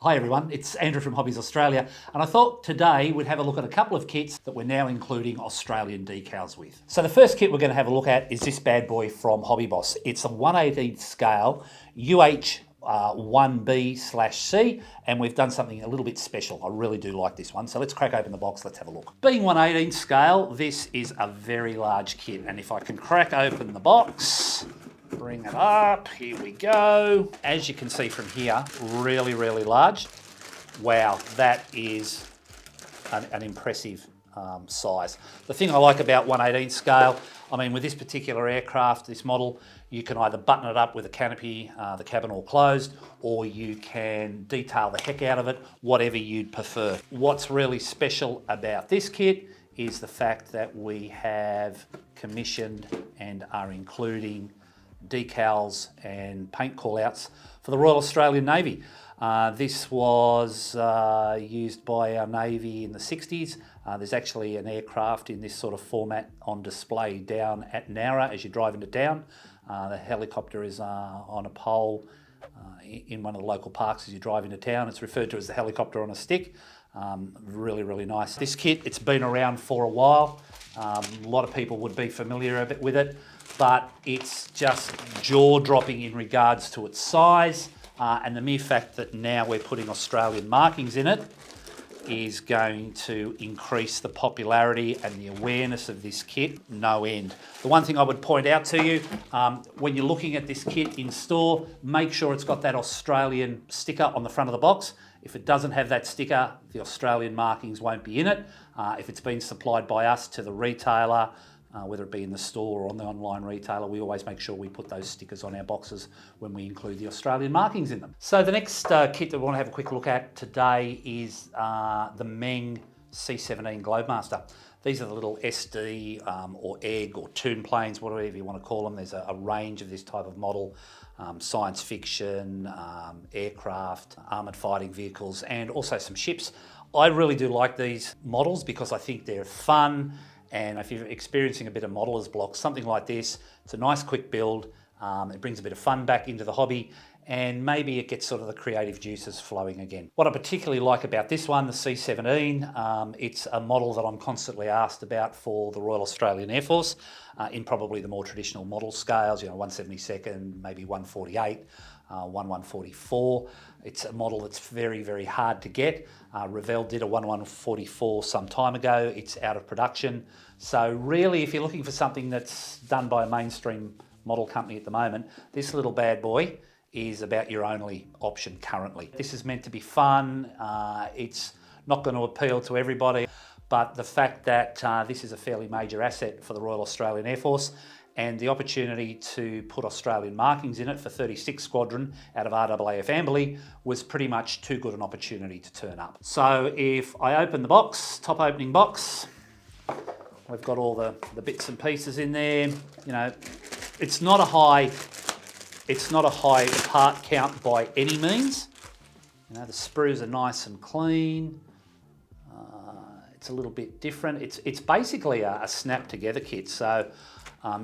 Hi everyone, it's Andrew from Hobbies Australia, and I thought today we'd have a look at a couple of kits that we're now including Australian decals with. So the first kit we're going to have a look at is this bad boy from Hobby Boss. It's a 1/18 scale UH-1B/C, and we've done something a little bit special. I really do like this one, so let's crack open the box, let's have a look. Being 1/18 scale, this is a very large kit, and if I can crack open the box, bring it up, here we go. As you can see from here, really, really large. Wow, that is an impressive size. The thing I like about 1/18 scale, I mean, with this particular aircraft, this model, you can either button it up with a canopy, the cabin all closed, or you can detail the heck out of it, whatever you'd prefer. What's really special about this kit is the fact that we have commissioned and are including decals and paint callouts for the Royal Australian Navy. This was used by our Navy in the 60s. There's actually an aircraft in this sort of format on display down at Nowra as you drive into town. The helicopter is on a pole in one of the local parks as you drive into town. It's referred to as the helicopter on a stick. Really, really nice. This kit, it's been around for a while. A lot of people would be familiar with it, but it's just jaw-dropping in regards to its size, and the mere fact that now we're putting Australian markings in it is going to increase the popularity and the awareness of this kit no end. The one thing I would point out to you, when you're looking at this kit in store, make sure it's got that Australian sticker on the front of the box. If it doesn't have that sticker, the Australian markings won't be in it. If it's been supplied by us to the retailer, whether it be in the store or on the online retailer, we always make sure we put those stickers on our boxes when we include the Australian markings in them. So the next kit that we want to have a quick look at today is the MENG C-17 Globemaster. These are the little SD or egg or toon planes, whatever you want to call them. There's a range of this type of model, science fiction, aircraft, armoured fighting vehicles, and also some ships. I really do like these models because I think they're fun. And if you're experiencing a bit of modeller's block, something like this, it's a nice quick build. It brings a bit of fun back into the hobby, and maybe it gets sort of the creative juices flowing again. What I particularly like about this one, the C-17, it's a model that I'm constantly asked about for the Royal Australian Air Force in probably the more traditional model scales, 1/72nd, maybe 1/48, 1/144. It's a model that's very, very hard to get. Revell did a 1/144 some time ago. It's out of production. So really, if you're looking for something that's done by a mainstream model company at the moment, this little bad boy is about your only option currently. This is meant to be fun. It's not going to appeal to everybody, but the fact that this is a fairly major asset for the Royal Australian Air Force, and the opportunity to put Australian markings in it for 36 Squadron out of RAAF Amberley was pretty much too good an opportunity to turn up. So if I open the box, top opening box, we've got all the bits and pieces in there. It's not a high part count by any means. The sprues are nice and clean. It's a little bit different. It's basically a snap together kit. So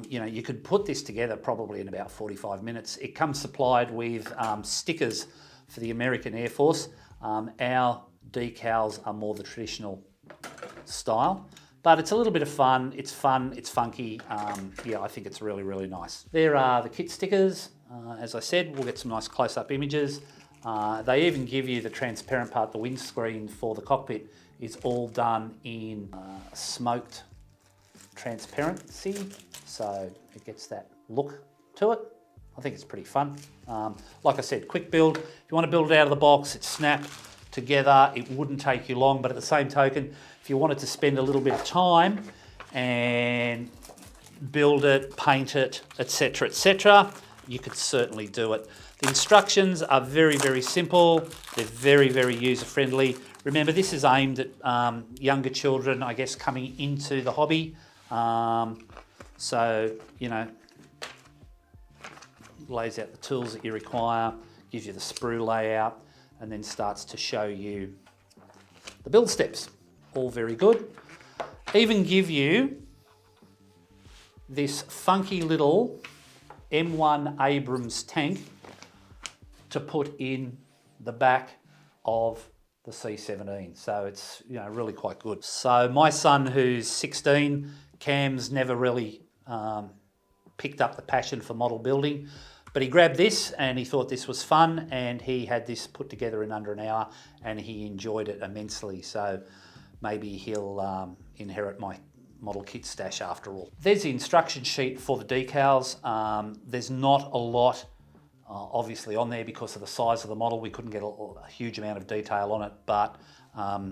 you could put this together probably in about 45 minutes. It comes supplied with stickers for the American Air Force. Our decals are more the traditional style, but it's a little bit of fun. It's funky. I think it's really, really nice. There are the kit stickers. As I said, we'll get some nice close-up images. They even give you the transparent part, the windscreen for the cockpit is all done in smoked transparency, so it gets that look to it. I think it's pretty fun. Like I said, quick build. If you want to build it out of the box, it's snap together. It wouldn't take you long, but at the same token, if you wanted to spend a little bit of time and build it, paint it, etc., etc., you could certainly do it. The instructions are very, very simple. They're very, very user-friendly. Remember, this is aimed at younger children, I guess, coming into the hobby. Lays out the tools that you require, gives you the sprue layout, and then starts to show you the build steps. All very good. Even give you this funky little M1 Abrams tank to put in the back of the C-17. So it's, you know, really quite good. So my son, who's 16, Cam's never really picked up the passion for model building, but he grabbed this and he thought this was fun, and he had this put together in under an hour and he enjoyed it immensely. So maybe he'll inherit my model kit stash after all. There's the instruction sheet for the decals. There's not a lot obviously on there because of the size of the model. We couldn't get a huge amount of detail on it, but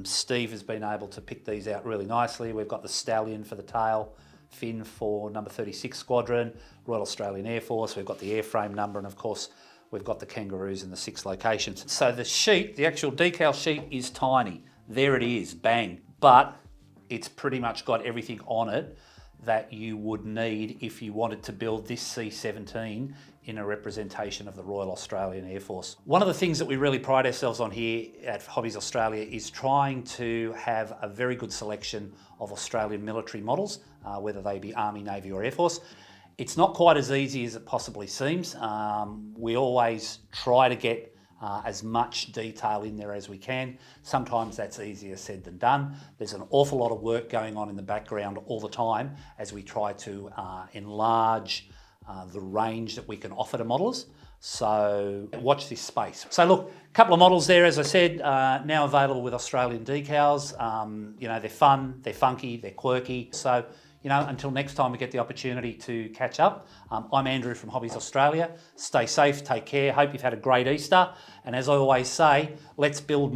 Steve has been able to pick these out really nicely. We've got the stallion for the tail fin for number 36 Squadron, Royal Australian Air Force. We've got the airframe number, and of course we've got the kangaroos in the 6 locations. So the sheet, the actual decal sheet, is tiny. There it is, bang. But it's pretty much got everything on it that you would need if you wanted to build this C-17 in a representation of the Royal Australian Air Force. One of the things that we really pride ourselves on here at Hobbies Australia is trying to have a very good selection of Australian military models, whether they be Army, Navy or Air Force. It's not quite as easy as it possibly seems. We always try to get as much detail in there as we can. Sometimes that's easier said than done. There's an awful lot of work going on in the background all the time as we try to enlarge the range that we can offer to modelers. So watch this space. So look, a couple of models there, as I said, now available with Australian decals. You know, they're fun, they're funky, they're quirky. So, you know, until next time we get the opportunity to catch up, I'm Andrew from Hobbies Australia. Stay safe, take care. Hope you've had a great Easter. And as I always say, let's build more.